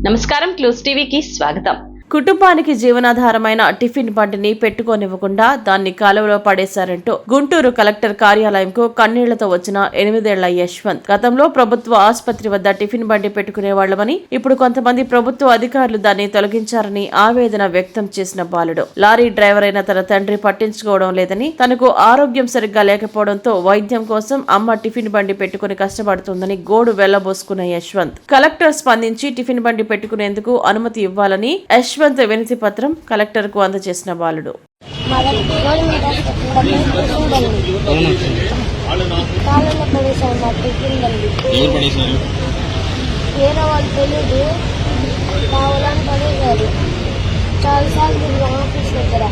నమస్కారం, క్లూస్ టీవీకి స్వాగతం. కుటుంబానికి జీవనాధారమైన టిఫిన్ బండిని పెట్టుకోనివ్వకుండా దాన్ని కాలువలో పడేశారంటూ గుంటూరు కలెక్టర్ కార్యాలయంకు కన్నీళ్లతో వచ్చిన 8 ఏళ్ల యశ్వంత్. గతంలో ప్రభుత్వ ఆసుపత్రి వద్ద టిఫిన్ బండి పెట్టుకునేవాళ్లమని, ఇప్పుడు కొంతమంది ప్రభుత్వ అధికారులు దాన్ని తొలగించారని ఆవేదన వ్యక్తం చేసిన బాలుడు. లారీ డ్రైవర్ అయిన తన తండ్రి పట్టించుకోవడం లేదని, తనకు ఆరోగ్యం సరిగ్గా లేకపోవడంతో వైద్యం కోసం అమ్మ టిఫిన్ బండి పెట్టుకుని కష్టపడుతుందని గోడు వెళ్లబోసుకున్న యశ్వంత్ కలెక్టర్ స్పందించి టిఫిన్ బండి పెట్టుకునేందుకు అనుమతి ఇవ్వాలని యశ్వంత్ వినతి పత్రం కలెక్టర్ కు అందజేసిన బాలుడు. చాలాసార్లు ఆఫీస్ దగ్గర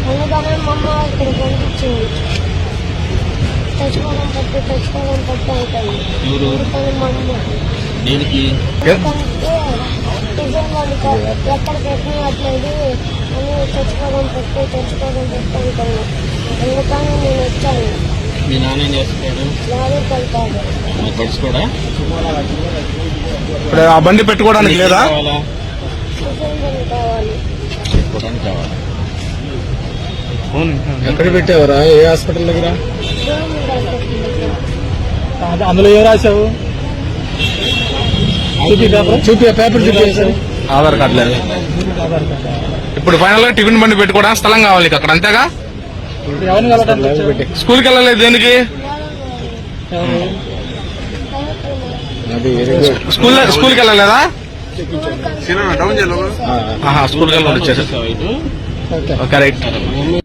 అందుకనే మా అమ్మ ఇక్కడ పంపించింది. తెచ్చుకోవడం పట్టు అవుతుంది. మా అమ్మ ఎందుకంటే టిఫిన్ వాళ్ళు ఎక్కడికి ఎక్కట్లేదు అని తెచ్చుకోవడం పట్టు అవుతుంది. అందుకని నేను వచ్చాను. మీ నాన్న ఏం చేస్తాడు? లారీకి వెళ్తాడు. ఇప్పుడు ఆ బండి పెట్టుకోవడానికి లేదా? టిఫిన్ బండి కావాలి. ఎక్కడ పెట్టావరా? ఏ హాస్పిటల్ దగ్గర? అందులో ఏ రాశావు? చూపి పేపర్ చూపించారు. ఆధార్ కార్డు లేదు. ఇప్పుడు ఫైనల్ గా టిఫిన్ బండి పెట్టుకోవడానికి స్థలం కావాలి అక్కడ, అంతేగా? స్కూల్కి వెళ్ళలేదు దేనికి? స్కూల్కి వెళ్ళలేదా? స్కూల్కి వెళ్ళి వచ్చేసారు. కరెక్ట్.